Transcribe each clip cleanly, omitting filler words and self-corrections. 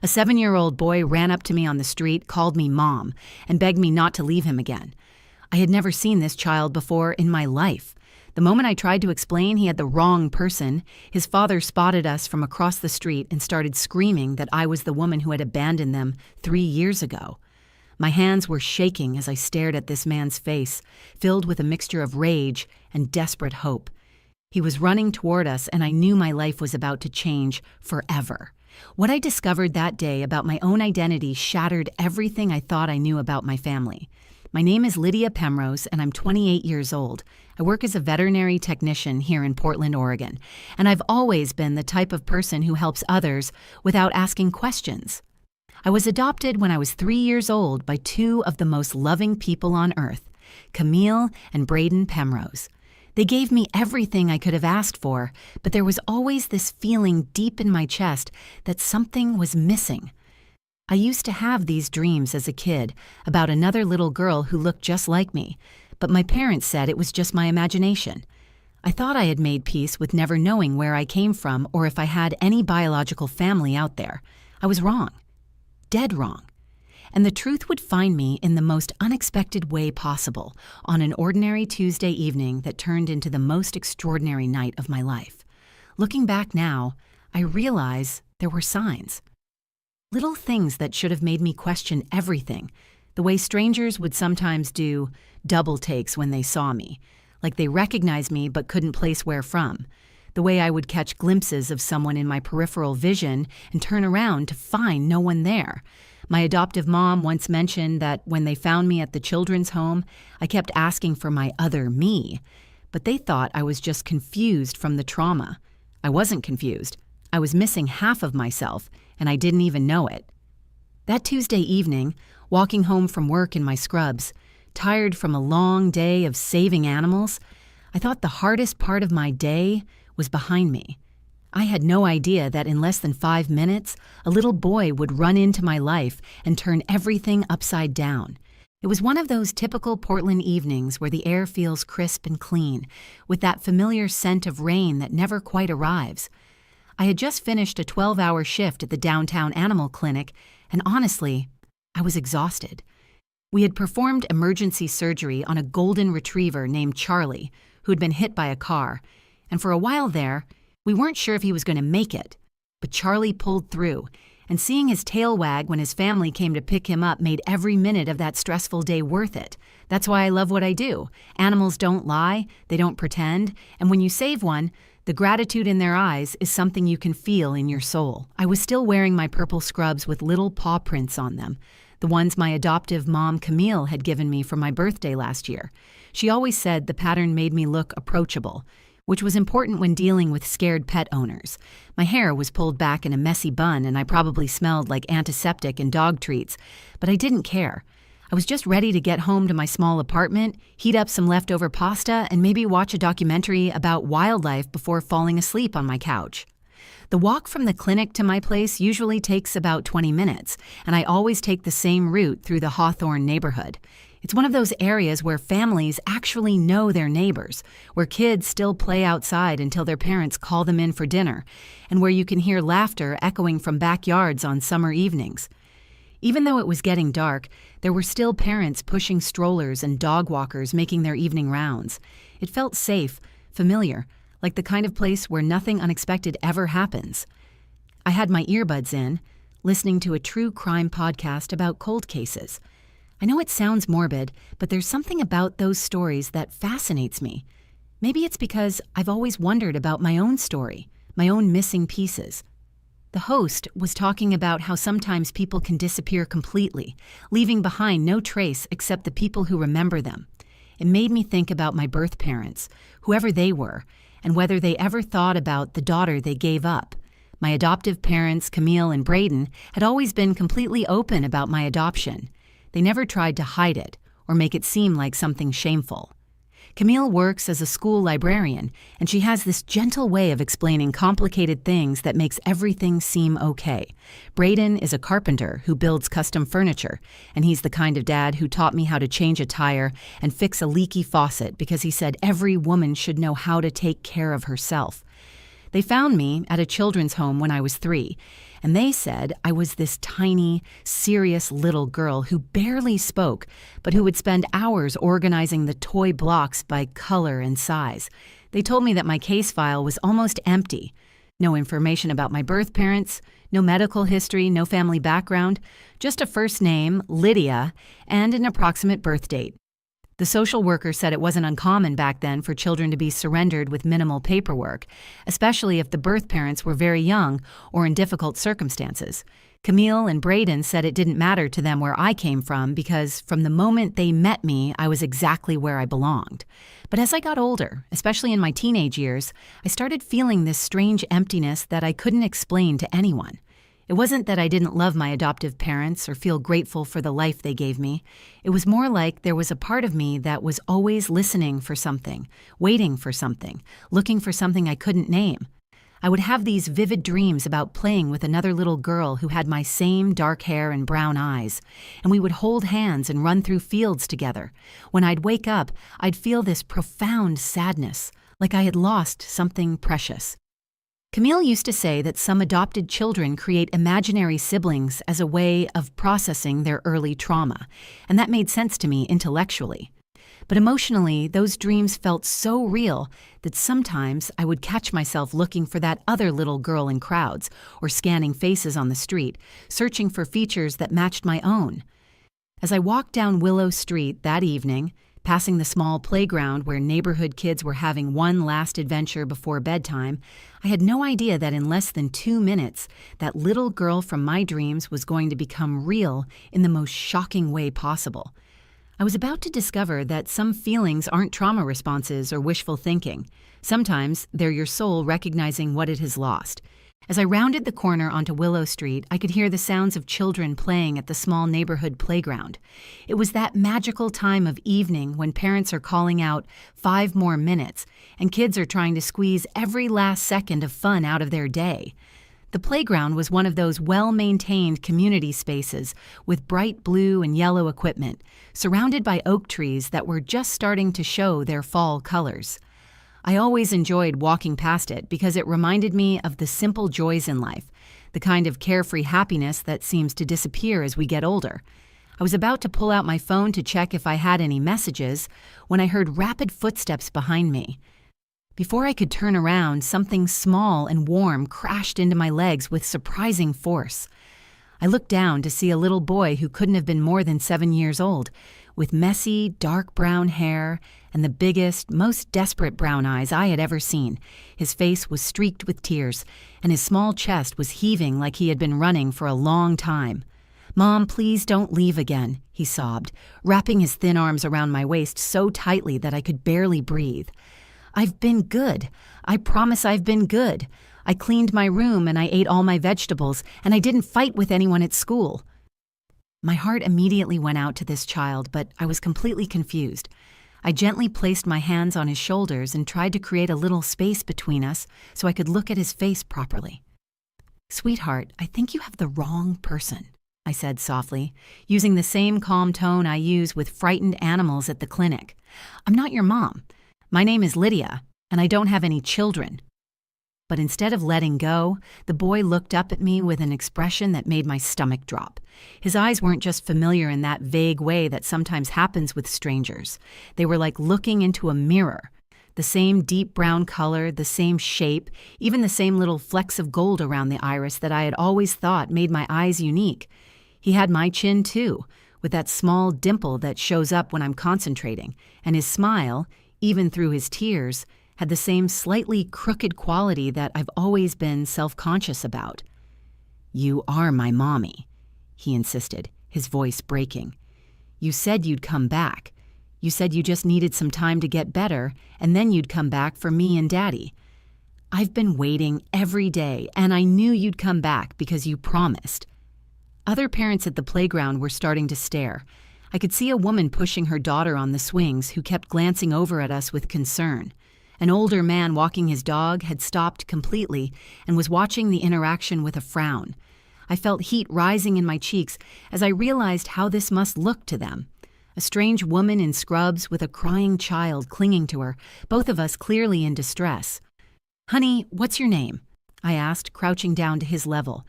A 7-year-old boy ran up to me on the street, called me Mom, and begged me not to leave him again. I had never seen this child before in my life. The moment I tried to explain he had the wrong person, his father spotted us from across the street and started screaming that I was the woman who had abandoned them 3 years ago. My hands were shaking as I stared at this man's face, filled with a mixture of rage and desperate hope. He was running toward us, and I knew my life was about to change forever. What I discovered that day about my own identity shattered everything I thought I knew about my family. My name is Lydia Pemrose, and I'm 28 years old. I work as a veterinary technician here in Portland, Oregon, and I've always been the type of person who helps others without asking questions. I was adopted when I was 3 years old by two of the most loving people on earth, Camille and Braden Pemrose. They gave me everything I could have asked for, but there was always this feeling deep in my chest that something was missing. I used to have these dreams as a kid about another little girl who looked just like me, but my parents said it was just my imagination. I thought I had made peace with never knowing where I came from or if I had any biological family out there. I was wrong. Dead wrong. And the truth would find me in the most unexpected way possible on an ordinary Tuesday evening that turned into the most extraordinary night of my life. Looking back now, I realize there were signs. Little things that should have made me question everything, the way strangers would sometimes do double takes when they saw me, like they recognized me but couldn't place where from, the way I would catch glimpses of someone in my peripheral vision and turn around to find no one there. My adoptive mom once mentioned that when they found me at the children's home, I kept asking for my other me, but they thought I was just confused from the trauma. I wasn't confused. I was missing half of myself, and I didn't even know it. That Tuesday evening, walking home from work in my scrubs, tired from a long day of saving animals, I thought the hardest part of my day was behind me. I had no idea that in less than 5 minutes, a little boy would run into my life and turn everything upside down. It was one of those typical Portland evenings where the air feels crisp and clean, with that familiar scent of rain that never quite arrives. I had just finished a 12-hour shift at the downtown animal clinic, and honestly, I was exhausted. We had performed emergency surgery on a golden retriever named Charlie, who had been hit by a car, and for a while there, we weren't sure if he was going to make it, but Charlie pulled through, and seeing his tail wag when his family came to pick him up made every minute of that stressful day worth it. That's why I love what I do. Animals don't lie, they don't pretend, and when you save one, the gratitude in their eyes is something you can feel in your soul. I was still wearing my purple scrubs with little paw prints on them, the ones my adoptive mom Camille had given me for my birthday last year. She always said the pattern made me look approachable, which was important when dealing with scared pet owners. My hair was pulled back in a messy bun and I probably smelled like antiseptic and dog treats, but I didn't care. I was just ready to get home to my small apartment, heat up some leftover pasta, and maybe watch a documentary about wildlife before falling asleep on my couch. The walk from the clinic to my place usually takes about 20 minutes, and I always take the same route through the Hawthorne neighborhood. It's one of those areas where families actually know their neighbors, where kids still play outside until their parents call them in for dinner, and where you can hear laughter echoing from backyards on summer evenings. Even though it was getting dark, there were still parents pushing strollers and dog walkers making their evening rounds. It felt safe, familiar, like the kind of place where nothing unexpected ever happens. I had my earbuds in, listening to a true crime podcast about cold cases. I know it sounds morbid, but there's something about those stories that fascinates me. Maybe it's because I've always wondered about my own story, my own missing pieces. The host was talking about how sometimes people can disappear completely, leaving behind no trace except the people who remember them. It made me think about my birth parents, whoever they were, and whether they ever thought about the daughter they gave up. My adoptive parents, Camille and Braden, had always been completely open about my adoption. They never tried to hide it or make it seem like something shameful. Camille works as a school librarian, and she has this gentle way of explaining complicated things that makes everything seem okay. Braden is a carpenter who builds custom furniture, and he's the kind of dad who taught me how to change a tire and fix a leaky faucet because he said every woman should know how to take care of herself. They found me at a children's home when I was 3, and they said I was this tiny, serious little girl who barely spoke, but who would spend hours organizing the toy blocks by color and size. They told me that my case file was almost empty. No information about my birth parents, no medical history, no family background, just a first name, Lydia, and an approximate birth date. The social worker said it wasn't uncommon back then for children to be surrendered with minimal paperwork, especially if the birth parents were very young or in difficult circumstances. Camille and Braden said it didn't matter to them where I came from because from the moment they met me, I was exactly where I belonged. But as I got older, especially in my teenage years, I started feeling this strange emptiness that I couldn't explain to anyone. It wasn't that I didn't love my adoptive parents or feel grateful for the life they gave me. It was more like there was a part of me that was always listening for something, waiting for something, looking for something I couldn't name. I would have these vivid dreams about playing with another little girl who had my same dark hair and brown eyes, and we would hold hands and run through fields together. When I'd wake up, I'd feel this profound sadness, like I had lost something precious. Camille used to say that some adopted children create imaginary siblings as a way of processing their early trauma, and that made sense to me intellectually. But emotionally, those dreams felt so real that sometimes I would catch myself looking for that other little girl in crowds or scanning faces on the street, searching for features that matched my own. As I walked down Willow Street that evening, passing the small playground where neighborhood kids were having one last adventure before bedtime, I had no idea that in less than 2 minutes, that little girl from my dreams was going to become real in the most shocking way possible. I was about to discover that some feelings aren't trauma responses or wishful thinking. Sometimes they're your soul recognizing what it has lost. As I rounded the corner onto Willow Street, I could hear the sounds of children playing at the small neighborhood playground. It was that magical time of evening when parents are calling out 5 more minutes, and kids are trying to squeeze every last second of fun out of their day. The playground was one of those well-maintained community spaces with bright blue and yellow equipment, surrounded by oak trees that were just starting to show their fall colors. I always enjoyed walking past it because it reminded me of the simple joys in life, the kind of carefree happiness that seems to disappear as we get older. I was about to pull out my phone to check if I had any messages when I heard rapid footsteps behind me. Before I could turn around, something small and warm crashed into my legs with surprising force. I looked down to see a little boy who couldn't have been more than 7 years old, with messy, dark brown hair and the biggest, most desperate brown eyes I had ever seen. His face was streaked with tears, and his small chest was heaving like he had been running for a long time. "Mom, please don't leave again," he sobbed, wrapping his thin arms around my waist so tightly that I could barely breathe. "I've been good. I promise I've been good. I cleaned my room and I ate all my vegetables, and I didn't fight with anyone at school." My heart immediately went out to this child, but I was completely confused. I gently placed my hands on his shoulders and tried to create a little space between us so I could look at his face properly. "Sweetheart, I think you have the wrong person," I said softly, using the same calm tone I use with frightened animals at the clinic. "I'm not your mom. My name is Lydia, and I don't have any children." But instead of letting go, the boy looked up at me with an expression that made my stomach drop. His eyes weren't just familiar in that vague way that sometimes happens with strangers. They were like looking into a mirror. The same deep brown color, the same shape, even the same little flecks of gold around the iris that I had always thought made my eyes unique. He had my chin too, with that small dimple that shows up when I'm concentrating, and his smile, even through his tears, had the same slightly crooked quality that I've always been self-conscious about. "You are my mommy," he insisted, his voice breaking. "You said you'd come back. You said you just needed some time to get better, and then you'd come back for me and Daddy. I've been waiting every day, and I knew you'd come back because you promised." Other parents at the playground were starting to stare. I could see a woman pushing her daughter on the swings who kept glancing over at us with concern. An older man walking his dog had stopped completely and was watching the interaction with a frown. I felt heat rising in my cheeks as I realized how this must look to them. A strange woman in scrubs with a crying child clinging to her, both of us clearly in distress. "Honey, what's your name?" I asked, crouching down to his level.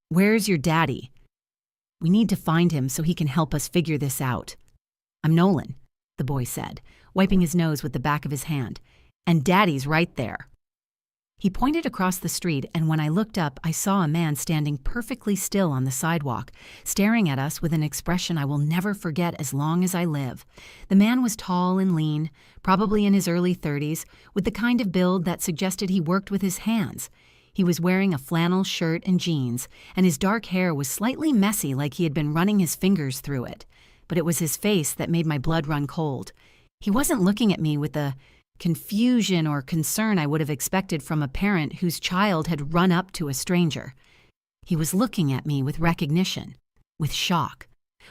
Where's your daddy? We need to find him so he can help us figure this out. I'm Nolan, the boy said, wiping his nose with the back of his hand. And Daddy's right there. He pointed across the street, and when I looked up, I saw a man standing perfectly still on the sidewalk, staring at us with an expression I will never forget as long as I live. The man was tall and lean, probably in his early 30s, with the kind of build that suggested he worked with his hands. He was wearing a flannel shirt and jeans, and his dark hair was slightly messy like he had been running his fingers through it. But it was his face that made my blood run cold. He wasn't looking at me with the confusion or concern I would have expected from a parent whose child had run up to a stranger. He was looking at me with recognition, with shock,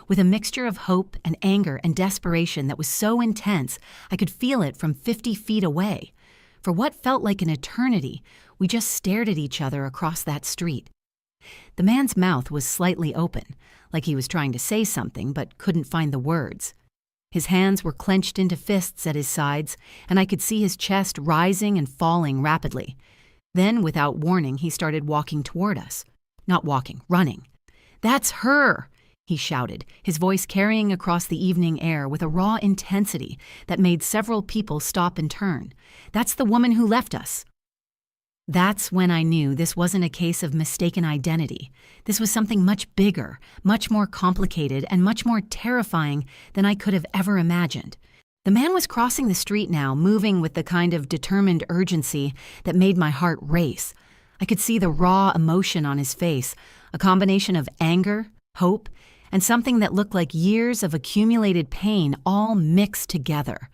with a mixture of hope and anger and desperation that was so intense I could feel it from 50 feet away. For what felt like an eternity, we just stared at each other across that street. The man's mouth was slightly open, like he was trying to say something but couldn't find the words. His hands were clenched into fists at his sides, and I could see his chest rising and falling rapidly. Then, without warning, he started walking toward us. Not walking, running. "That's her!" he shouted, his voice carrying across the evening air with a raw intensity that made several people stop and turn. "That's the woman who left us." That's when I knew this wasn't a case of mistaken identity. This was something much bigger, much more complicated, and much more terrifying than I could have ever imagined. The man was crossing the street now, moving with the kind of determined urgency that made my heart race. I could see the raw emotion on his face, a combination of anger, hope, and something that looked like years of accumulated pain all mixed together.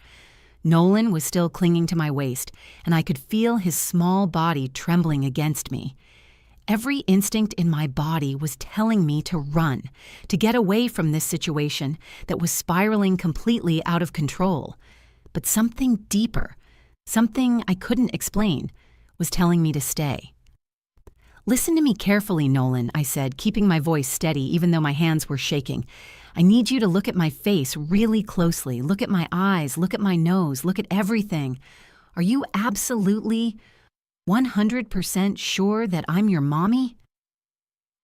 Nolan was still clinging to my waist, and I could feel his small body trembling against me. Every instinct in my body was telling me to run, to get away from this situation that was spiraling completely out of control. But something deeper, something I couldn't explain, was telling me to stay. "Listen to me carefully, Nolan," I said, keeping my voice steady even though my hands were shaking. "I need you to look at my face really closely. Look at my eyes, look at my nose, look at everything. Are you absolutely 100% sure that I'm your mommy?"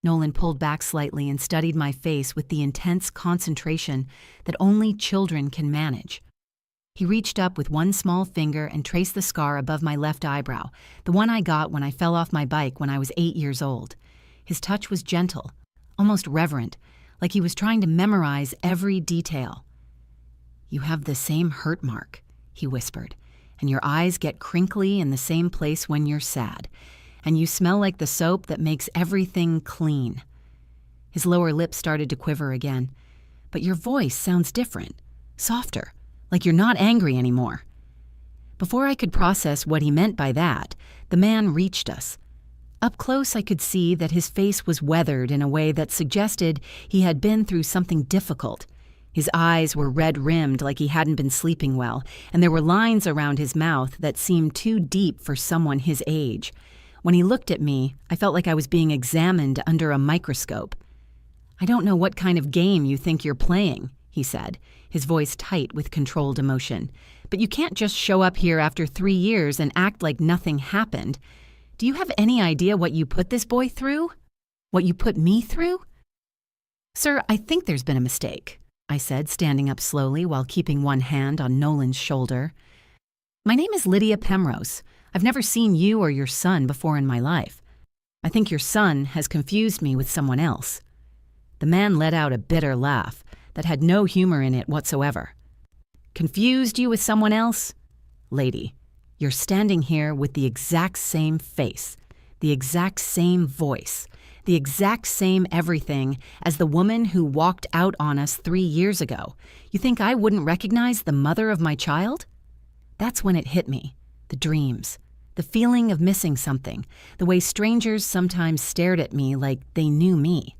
Nolan pulled back slightly and studied my face with the intense concentration that only children can manage. He reached up with one small finger and traced the scar above my left eyebrow, the one I got when I fell off my bike when I was 8 years old. His touch was gentle, almost reverent, like he was trying to memorize every detail. "You have the same hurt mark," he whispered, "and your eyes get crinkly in the same place when you're sad, and you smell like the soap that makes everything clean." His lower lip started to quiver again. "But your voice sounds different, softer, like you're not angry anymore." Before I could process what he meant by that, the man reached us. Up close, I could see that his face was weathered in a way that suggested he had been through something difficult. His eyes were red-rimmed like he hadn't been sleeping well, and there were lines around his mouth that seemed too deep for someone his age. When he looked at me, I felt like I was being examined under a microscope. "I don't know what kind of game you think you're playing," he said, his voice tight with controlled emotion. "But you can't just show up here after 3 years and act like nothing happened. Do you have any idea what you put this boy through? What you put me through?" "Sir, I think there's been a mistake," I said, standing up slowly while keeping one hand on Nolan's shoulder. "My name is Lydia Pemrose. I've never seen you or your son before in my life. I think your son has confused me with someone else." The man let out a bitter laugh that had no humor in it whatsoever. "Confused you with someone else? Lady, you're standing here with the exact same face, the exact same voice, the exact same everything as the woman who walked out on us 3 years ago. You think I wouldn't recognize the mother of my child?" That's when it hit me. The dreams, the feeling of missing something, the way strangers sometimes stared at me like they knew me.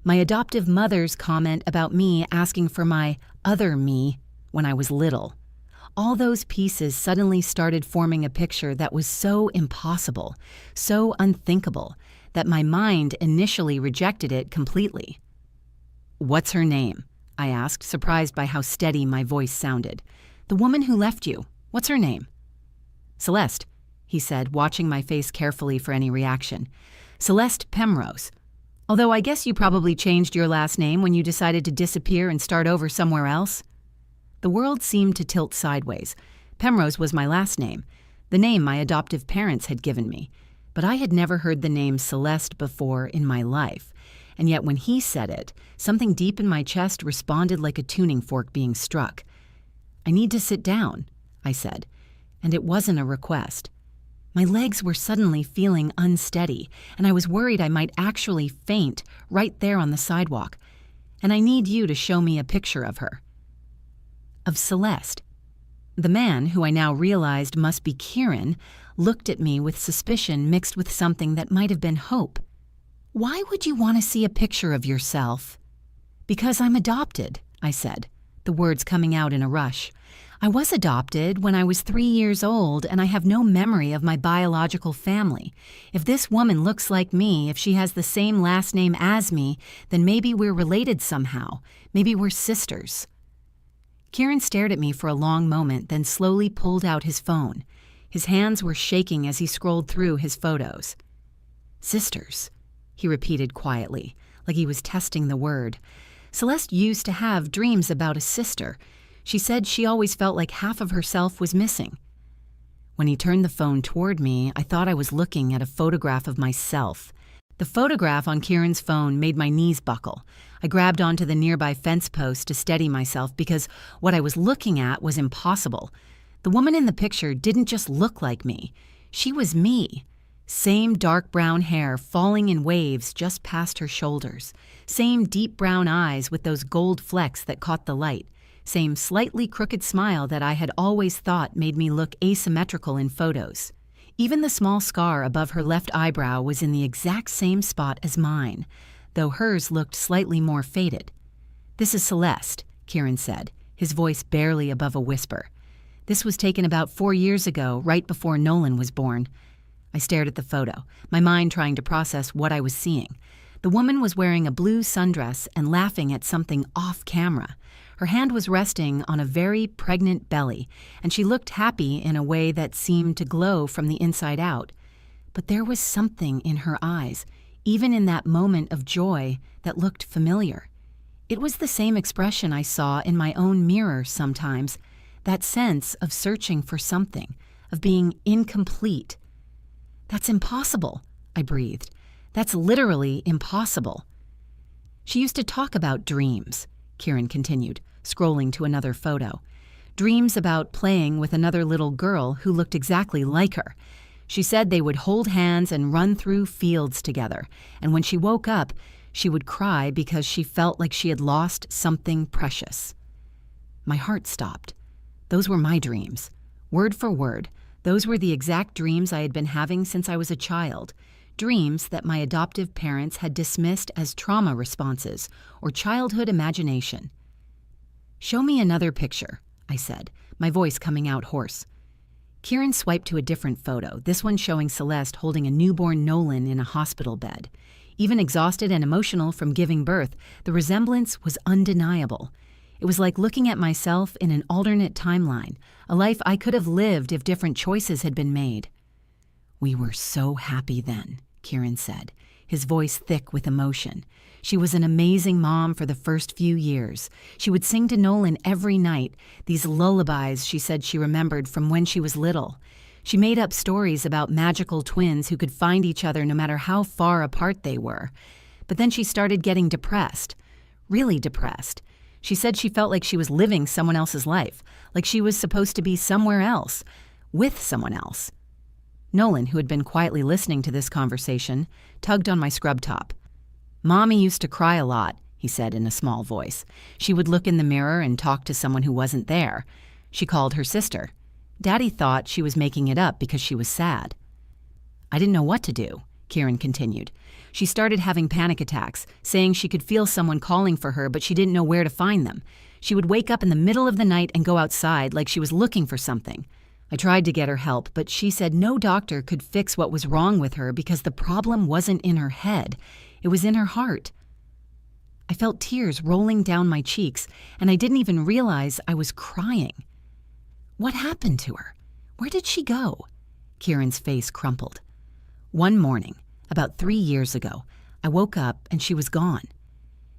My adoptive mother's comment about me asking for my other me when I was little. All those pieces suddenly started forming a picture that was so impossible, so unthinkable, that my mind initially rejected it completely. "What's her name?" I asked, surprised by how steady my voice sounded. "The woman who left you. What's her name?" "Celeste," he said, watching my face carefully for any reaction. "Celeste Pemrose. Although I guess you probably changed your last name when you decided to disappear and start over somewhere else. The world seemed to tilt sideways. Pemrose was my last name, the name my adoptive parents had given me. But I had never heard the name Celeste before in my life. And yet when he said it, something deep in my chest responded like a tuning fork being struck. "I need to sit down," I said, and it wasn't a request. My legs were suddenly feeling unsteady, and I was worried I might actually faint right there on the sidewalk. "And I need you to show me a picture of her." Of Celeste. The man, who I now realized must be Kieran, looked at me with suspicion mixed with something that might have been hope. "Why would you want to see a picture of yourself?" "Because I'm adopted," I said, the words coming out in a rush. "I was adopted when I was 3 years old, and I have no memory of my biological family. If this woman looks like me, if she has the same last name as me, then maybe we're related somehow. Maybe we're sisters." Kieran stared at me for a long moment, then slowly pulled out his phone. His hands were shaking as he scrolled through his photos. "Sisters," he repeated quietly, like he was testing the word. Celeste used to have dreams about a sister. She said she always felt like half of herself was missing. When he turned the phone toward me, I thought I was looking at a photograph of myself. The photograph on Kieran's phone made my knees buckle. I grabbed onto the nearby fence post to steady myself because what I was looking at was impossible. The woman in the picture didn't just look like me. She was me. Same dark brown hair falling in waves just past her shoulders. Same deep brown eyes with those gold flecks that caught the light. Same slightly crooked smile that I had always thought made me look asymmetrical in photos. Even the small scar above her left eyebrow was in the exact same spot as mine, though hers looked slightly more faded. "This is Celeste," Kieran said, his voice barely above a whisper. "This was taken about 4 years ago, right before Nolan was born." I stared at the photo, my mind trying to process what I was seeing. The woman was wearing a blue sundress and laughing at something off camera. Her hand was resting on a very pregnant belly, and she looked happy in a way that seemed to glow from the inside out. But there was something in her eyes, even in that moment of joy, that looked familiar. It was the same expression I saw in my own mirror sometimes, that sense of searching for something, of being incomplete. "That's impossible," I breathed. "That's literally impossible." "She used to talk about dreams," Kieran continued, scrolling to another photo. "Dreams about playing with another little girl who looked exactly like her. She said they would hold hands and run through fields together, and when she woke up, she would cry because she felt like she had lost something precious." My heart stopped. Those were my dreams. Word for word, those were the exact dreams I had been having since I was a child. Dreams that my adoptive parents had dismissed as trauma responses or childhood imagination. "Show me another picture," I said, my voice coming out hoarse. Kieran swiped to a different photo, this one showing Celeste holding a newborn Nolan in a hospital bed. Even exhausted and emotional from giving birth, the resemblance was undeniable. It was like looking at myself in an alternate timeline, a life I could have lived if different choices had been made. "We were so happy then," Kieran said, his voice thick with emotion. "She was an amazing mom for the first few years. She would sing to Nolan every night, these lullabies she said she remembered from when she was little. She made up stories about magical twins who could find each other no matter how far apart they were. But then she started getting depressed, really depressed. She said she felt like she was living someone else's life, like she was supposed to be somewhere else, with someone else." Nolan, who had been quietly listening to this conversation, tugged on my scrub top. "Mommy used to cry a lot," he said in a small voice. "She would look in the mirror and talk to someone who wasn't there. She called her sister. Daddy thought she was making it up because she was sad." "I didn't know what to do," Kieran continued. "She started having panic attacks, saying she could feel someone calling for her, but she didn't know where to find them. She would wake up in the middle of the night and go outside like she was looking for something. I tried to get her help, but she said no doctor could fix what was wrong with her because the problem wasn't in her head. It was in her heart." I felt tears rolling down my cheeks, and I didn't even realize I was crying. "What happened to her? Where did she go?" Kieran's face crumpled. "One morning, about 3 years ago, I woke up and she was gone.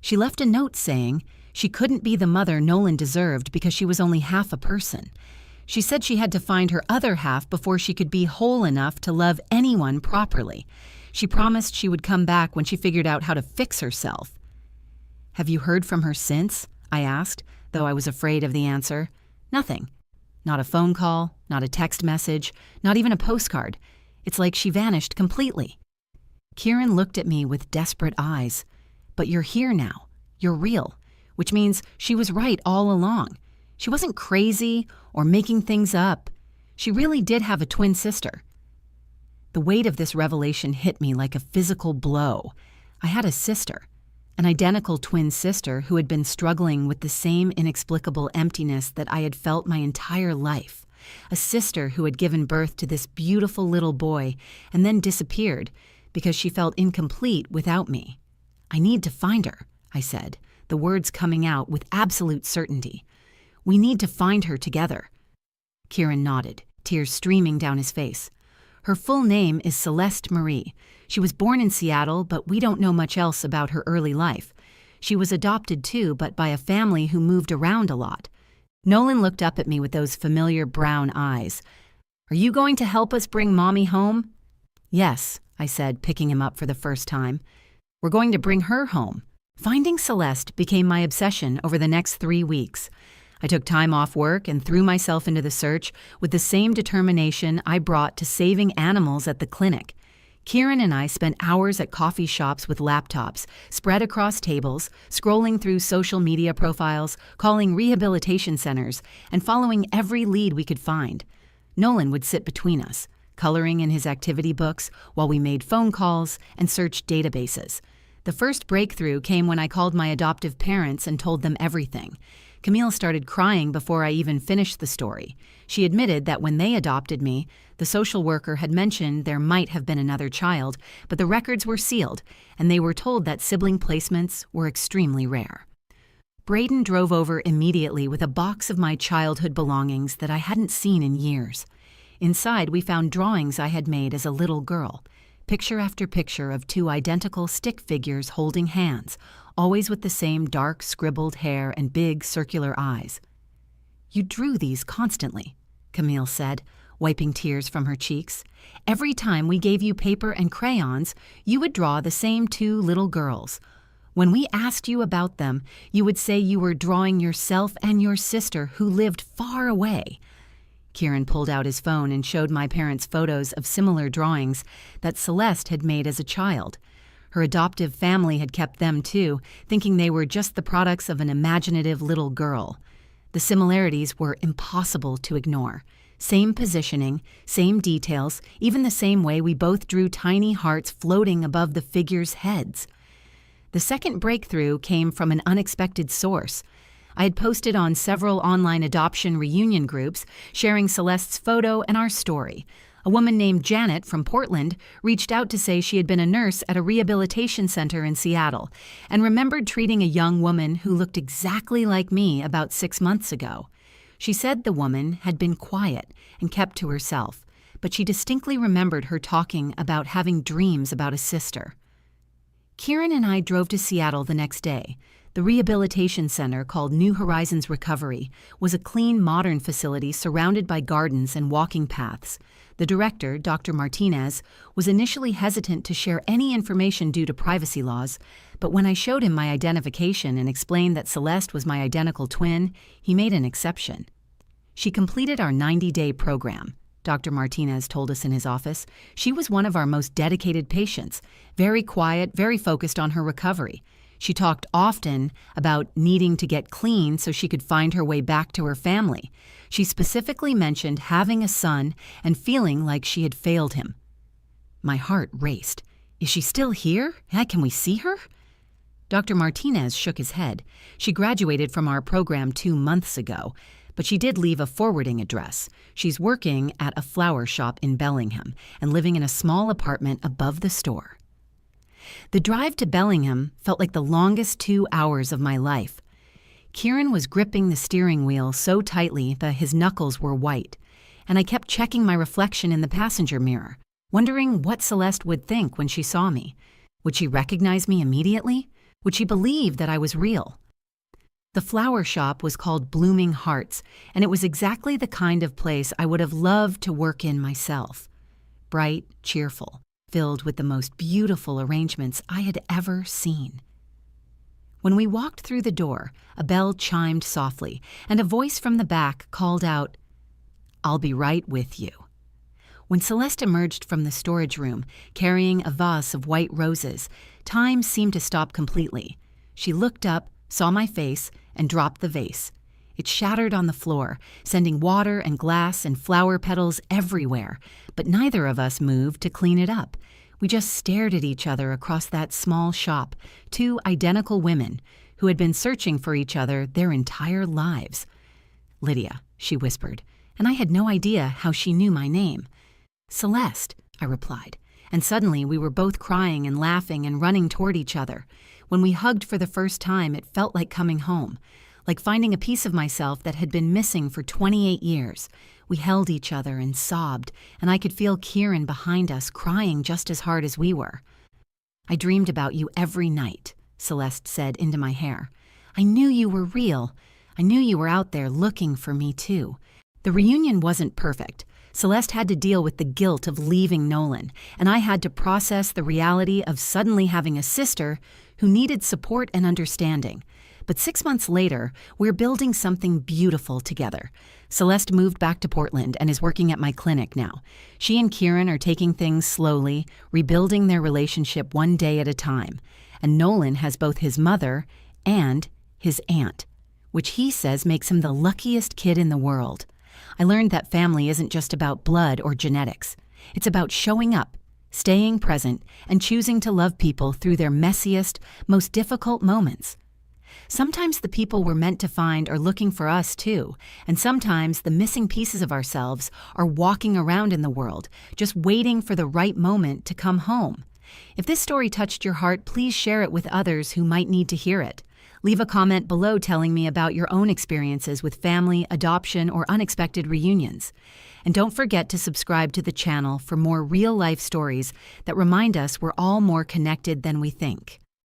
She left a note saying she couldn't be the mother Nolan deserved because she was only half a person. She said she had to find her other half before she could be whole enough to love anyone properly. She promised she would come back when she figured out how to fix herself. "Have you heard from her since?" I asked, though I was afraid of the answer. Nothing. Not a phone call, not a text message, not even a postcard. It's like she vanished completely. Kieran looked at me with desperate eyes. "But you're here now. You're real," which means she was right all along. She wasn't crazy or making things up. She really did have a twin sister. The weight of this revelation hit me like a physical blow. I had a sister, an identical twin sister who had been struggling with the same inexplicable emptiness that I had felt my entire life. A sister who had given birth to this beautiful little boy and then disappeared because she felt incomplete without me. "I need to find her," I said, the words coming out with absolute certainty. "We need to find her together." Kieran nodded, tears streaming down his face. "Her full name is Celeste Marie. She was born in Seattle, but we don't know much else about her early life. She was adopted too, but by a family who moved around a lot." Nolan looked up at me with those familiar brown eyes. "Are you going to help us bring Mommy home?" "Yes," I said, picking him up for the first time. "We're going to bring her home." Finding Celeste became my obsession over the next 3 weeks. I took time off work and threw myself into the search with the same determination I brought to saving animals at the clinic. Kieran and I spent hours at coffee shops with laptops, spread across tables, scrolling through social media profiles, calling rehabilitation centers, and following every lead we could find. Nolan would sit between us, coloring in his activity books while we made phone calls and searched databases. The first breakthrough came when I called my adoptive parents and told them everything. Camille started crying before I even finished the story. She admitted that when they adopted me, the social worker had mentioned there might have been another child, but the records were sealed, and they were told that sibling placements were extremely rare. Braden drove over immediately with a box of my childhood belongings that I hadn't seen in years. Inside, we found drawings I had made as a little girl. Picture after picture of 2 identical stick figures holding hands, always with the same dark scribbled hair and big circular eyes. "You drew these constantly," Camille said, wiping tears from her cheeks. "Every time we gave you paper and crayons, you would draw the same 2 little girls. When we asked you about them, you would say you were drawing yourself and your sister who lived far away." Kieran pulled out his phone and showed my parents photos of similar drawings that Celeste had made as a child. Her adoptive family had kept them too, thinking they were just the products of an imaginative little girl. The similarities were impossible to ignore. Same positioning, same details, even the same way we both drew tiny hearts floating above the figures' heads. The second breakthrough came from an unexpected source. I had posted on several online adoption reunion groups, sharing Celeste's photo and our story. A woman named Janet from Portland reached out to say she had been a nurse at a rehabilitation center in Seattle and remembered treating a young woman who looked exactly like me about 6 months ago. She said the woman had been quiet and kept to herself, but she distinctly remembered her talking about having dreams about a sister. Kieran and I drove to Seattle the next day. The rehabilitation center, called New Horizons Recovery, was a clean, modern facility surrounded by gardens and walking paths. The director, Dr. Martinez, was initially hesitant to share any information due to privacy laws, but when I showed him my identification and explained that Celeste was my identical twin, he made an exception. She completed our 90-day program. Dr. Martinez told us in his office. She was one of our most dedicated patients, very quiet, very focused on her recovery. She talked often about needing to get clean so she could find her way back to her family. She specifically mentioned having a son and feeling like she had failed him. My heart raced. Is she still here? Can we see her? Dr. Martinez shook his head. She graduated from our program 2 months ago, but she did leave a forwarding address. She's working at a flower shop in Bellingham and living in a small apartment above the store. The drive to Bellingham felt like the longest 2 hours of my life. Kieran was gripping the steering wheel so tightly that his knuckles were white, and I kept checking my reflection in the passenger mirror, wondering what Celeste would think when she saw me. Would she recognize me immediately? Would she believe that I was real? The flower shop was called Blooming Hearts, and it was exactly the kind of place I would have loved to work in myself. Bright, cheerful, filled with the most beautiful arrangements I had ever seen. When we walked through the door, a bell chimed softly, and a voice from the back called out, "I'll be right with you." When Celeste emerged from the storage room, carrying a vase of white roses, time seemed to stop completely. She looked up, saw my face, and dropped the vase. It shattered on the floor, sending water and glass and flower petals everywhere, but neither of us moved to clean it up. We just stared at each other across that small shop, two identical women who had been searching for each other their entire lives. "Lydia," she whispered, and I had no idea how she knew my name. "Celeste," I replied, and suddenly we were both crying and laughing and running toward each other. When we hugged for the first time, it felt like coming home, like finding a piece of myself that had been missing for 28 years. We held each other and sobbed, and I could feel Kieran behind us crying just as hard as we were. "I dreamed about you every night," Celeste said into my hair. "I knew you were real. I knew you were out there looking for me too." The reunion wasn't perfect. Celeste had to deal with the guilt of leaving Nolan, and I had to process the reality of suddenly having a sister who needed support and understanding. But 6 months later, we're building something beautiful together. Celeste moved back to Portland and is working at my clinic now. She and Kieran are taking things slowly, rebuilding their relationship one day at a time. And Nolan has both his mother and his aunt, which he says makes him the luckiest kid in the world. I learned that family isn't just about blood or genetics. It's about showing up, staying present, and choosing to love people through their messiest, most difficult moments. Sometimes the people we're meant to find are looking for us too, and sometimes the missing pieces of ourselves are walking around in the world, just waiting for the right moment to come home. If this story touched your heart, please share it with others who might need to hear it. Leave a comment below telling me about your own experiences with family, adoption, or unexpected reunions. And don't forget to subscribe to the channel for more real-life stories that remind us we're all more connected than we think.